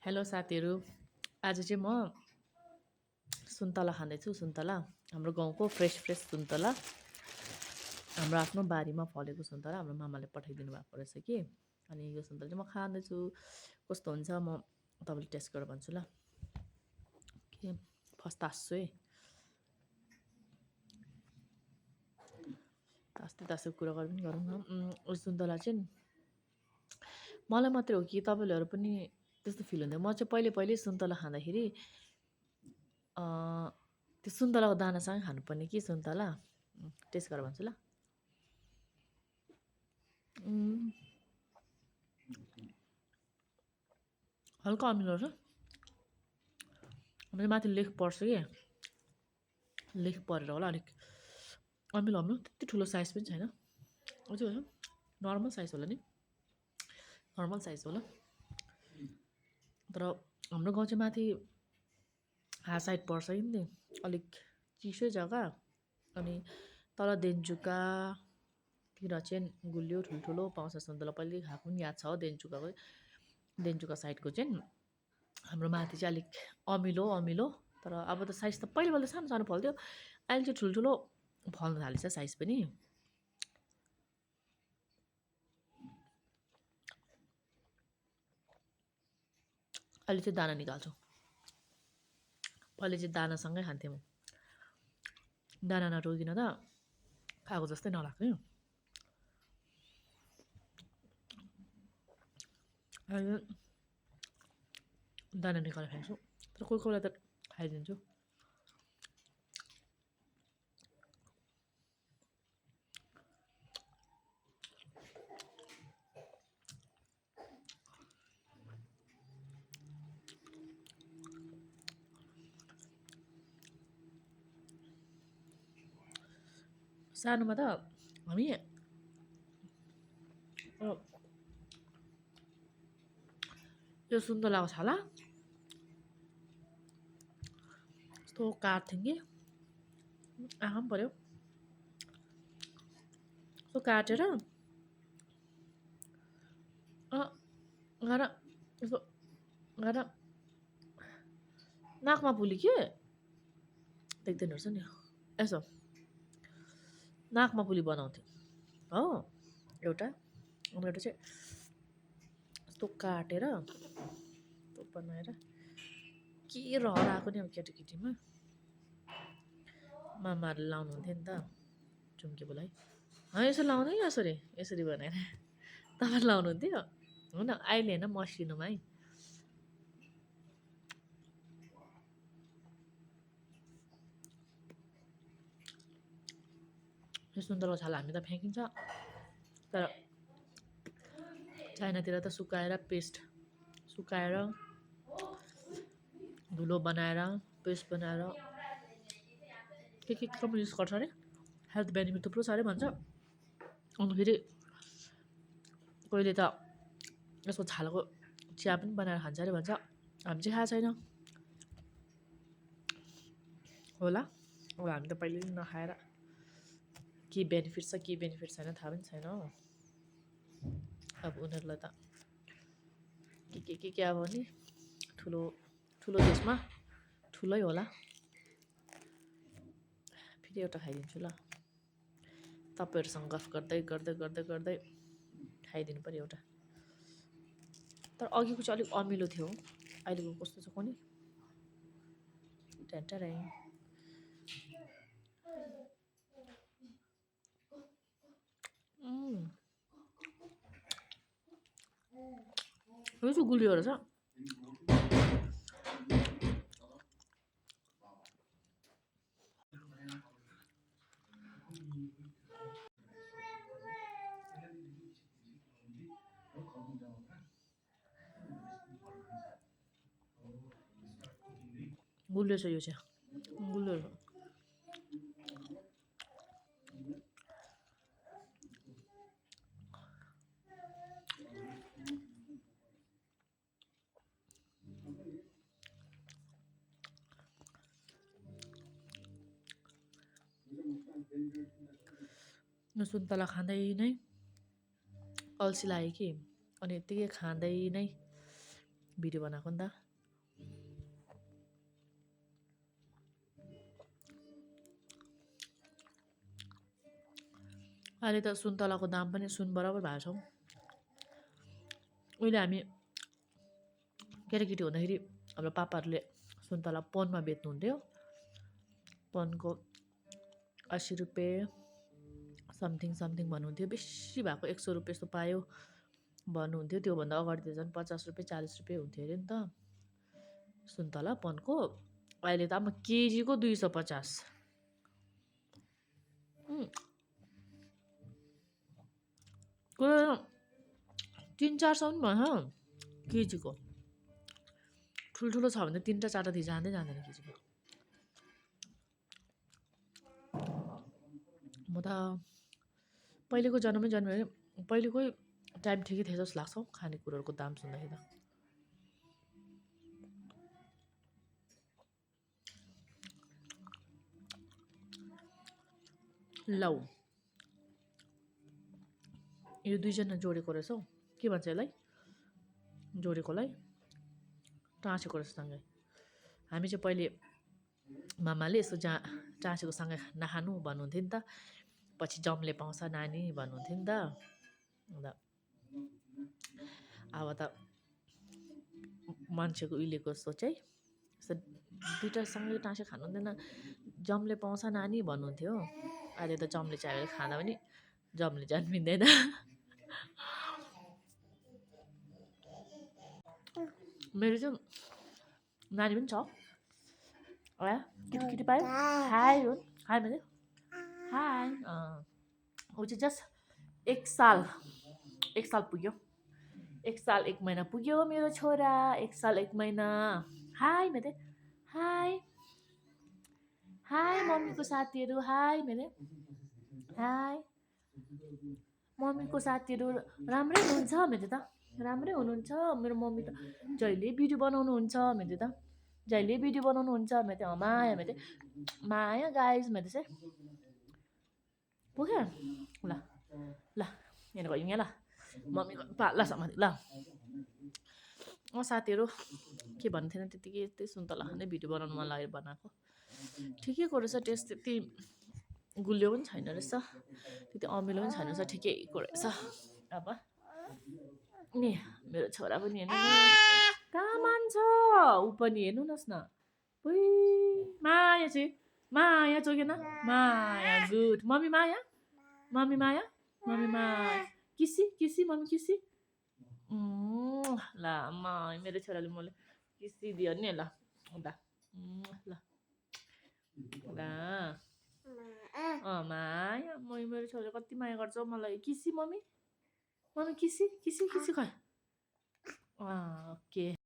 Hello साथीहरू। आज चाहिँ म सुन्तला खाँदैछु। सुन्तला हाम्रो गाउँको फ्रेस फ्रेस सुन्तला, हाम्रो आफ्नो बारीमा फलेको सुन्तला हाम्रो मामाले पठाइदिनु भएको रहेछ कि। अनि यो सुन्तला चाहिँ म खाँदैछु। कस्तो हुन्छ म तपाईँले टेस्ट गरेर भन्छु ल। के फर्स्ट तास्छु है, तास्दै कुरा गरौँ न। यो सुन्तला चाहिँ मलाई मात्रै हो कि तपाईँहरू पनि त्यस्तो फिल हुँदैन? म चाहिँ पहिले सुन्तला खाँदाखेरि त्यो सुन्तलाको दानासँगै खानुपर्ने कि सुन्तला। टेस्ट गरेर भन्छु ल। हल्का अमिलो छ। मैले माथि लेख पर्छ कि, लेख परेर होला अलिक अमिलो अमिलो। त्यति ठुलो साइज पनि छैन, अझै होला नर्मल साइज होला नि, नर्मल साइज होला। तर हाम्रो गाउँ चाहिँ माथि हाट साइड पर्छ कि अलिक चिसो जग्गा। अनि तल देन्चुकातिर चाहिँ गुलियो ठुल्ठुलो पाउँछ सुन्तला। पहिले खाएको पनि याद छ देन्चुका साइडको चाहिँ हाम्रो माथि चाहिँ अलिक अमिलो अमिलो। तर अब त साइज त पहिला सानो सानो फल्थ्यो, अहिले चाहिँ ठुल्ठुलो फल्न थालेछ साइज पनि। अहिले चाहिँ दाना निकाल्छु, पहिले चाहिँ दानासँगै खान्थेँ म। दाना नटोकिन त खाएको जस्तै नलाग्थ्यो। अहिले दाना निकालेर खान्छु, तर कोही कोही बेला त खाइदिन्छु। सानोमा त हामी यो सुन्तलाको छाला यस्तो काट्थ्यौँ कि आँखा पनि पऱ्यो। यस्तो काटेर गाएर यसो गाएर नाकमा पुली के देख्दैन रहेछ नि, यसो नाकमा पुली बनाउँथ्यो हो एउटा। अनि एउटा चाहिँ यस्तो काटेर यस्तो बनाएर के रहर आएको नि अब केटाकेटीमा। मामाहरूले लाउनुहुन्थ्यो नि त चुम्के बोलाई, यसो लाउँदै यसरी यसरी बनाएर तपाईँले लाउनुहुन्थ्यो होइन? अहिले होइन मसिनोमा है। यो सुन्तलाको छाला हामी त फ्याँकिन्छ, तर चाइनातिर त सुकाएर पेस्ट, सुकाएर धुलो बनाएर पेस्ट बनाएर के कम युज गर्छ अरे। हेल्थ बेनिफिट थुप्रो छ अरे भन्छ। अनि फेरि कोहीले त यसको छालाको चिया पनि बनाएर खान्छ अरे भन्छ। हामी चाहिँ खाएको छैन होला, अब हामी त पहिल्यै नखाएर के बेनिफिट छ के बेनिफिट छैन थाहा पनि छैन। अब उनीहरूलाई त के अब नि ठुलो ठुलो देशमा ठुलै होला। फेरि एउटा खाइदिन्छु ल। तपाईँहरूसँग गफ गर्दै गर्दै गर्दै गर्दै खाइदिनु पऱ्यो एउटा। तर अघिको चाहिँ अलिक अमिलो थियो, अहिलेको कस्तो छ कुनि ट्यान्टरै। यो चाहिँ गुलियो रहेछ। गुलियो छ यो चाहिँ, गुलियो छ। सुन्तला खाँदै नै अल्छी लाग्यो कि, अनि यत्तिकै खाँदै नै भिडियो बनाएको नि त। अहिले त सुन्तलाको दाम पनि सुन बराबर भएको छ। उहिले हामी केटाकेटी हुँदाखेरि हाम्रो पापाहरूले सुन्तला पनमा बेच्नुहुन्थ्यो। पनको 80 रुपियाँ समथिङ भन्नुहुन्थ्यो। बेसी भएको 100 रुपियाँ जस्तो पायो भन्नुहुन्थ्यो। त्योभन्दा अगाडि त झन् 50 रुपियाँ 40 रुपियाँ हुन्थ्यो अरे नि त सुन्तला पनको। अहिले त अब केजीको 250। कोही 300-400 पनि भन्छ केजीको। ठुल्ठुलो छ भने 3टा 4टा ती जाँदैन केजीको। म त पहिलेको जन्मेँ पहिलेकै टाइम ठिकै थियो जस्तो लाग्छ खानेकुराहरूको दाम सुन्दाखेरि त। लौ यो दुईजना जोडेको रहेछ हौ। के भन्छ यसलाई? जोडेकोलाई टाँसेको रहेछ सँगै। हामी चाहिँ पहिले मामाले यसो टाँसेको सँगै नखानु भन्नुहुन्थ्यो नि त। पछि जमले पाउँछ नानी भन्नुहुन्थ्यो नि त। अन्त अब त मान्छेको उहिलेको सोचाइ यस्तो दुईटा सँगै टाँसे खानु हुँदैन, जमले पाउँछ नानी भन्नुहुन्थ्यो। अहिले त जमले चाहियो भने खाँदा पनि जमले जन्मिँदैन। मेरो चाहिँ नानी पनि छ। केटी पायो हाई हो हाई भने हाई। ऊ चाहिँ जस्ट 1 साल पुग्यो। 1 साल 1 महिना पुग्यो मेरो छोरा। 1 साल 1 महिना। हाई मेरे हाई हाई मम्मीको साथीहरू हाई मेरे हाई। मम्मीको साथीहरू राम्रै हुनुहुन्छ मेरो त। राम्रै हुनुहुन्छ मेरो मम्मी त। जहिले भिडियो बनाउनुहुन्छ मेरो त। जहिले भिडियो बनाउनुहुन्छ मेरो त। माया मेरो माया गाइस मेरो चाहिँ पुग्यो। ल ल यहाँ गयो यहाँ ल मम्मीको पाल्ला समाति ल। साथीहरू के भन्थेन त्यतिकै यस्तै सुन्तला खाँदै भिडियो बनाउनु मन लागेर बनाएको। ठिकैको रहेछ टेस्ट। त्यति गुलियो पनि छैन रहेछ, त्यति अमिलो पनि छैन रहेछ, ठिकैको रहेछ। अब नि मेरो छोरा पनि हेर्नु न कहाँ मान्छ ऊ पनि हेर्नुहोस् न। माया चाहिँ माया जोगेन माया गुड मम्मी माया मम्मी माया मम्मी माया किसी किसी मम्मी किसी। ल मेरो छोराले मलाई किसी दियो नि ल ल ल ल माया मेरो छोराले कति माया गर्छ मलाई। किसी मम्मी मम्मी किसी किसी किसी खै ओके।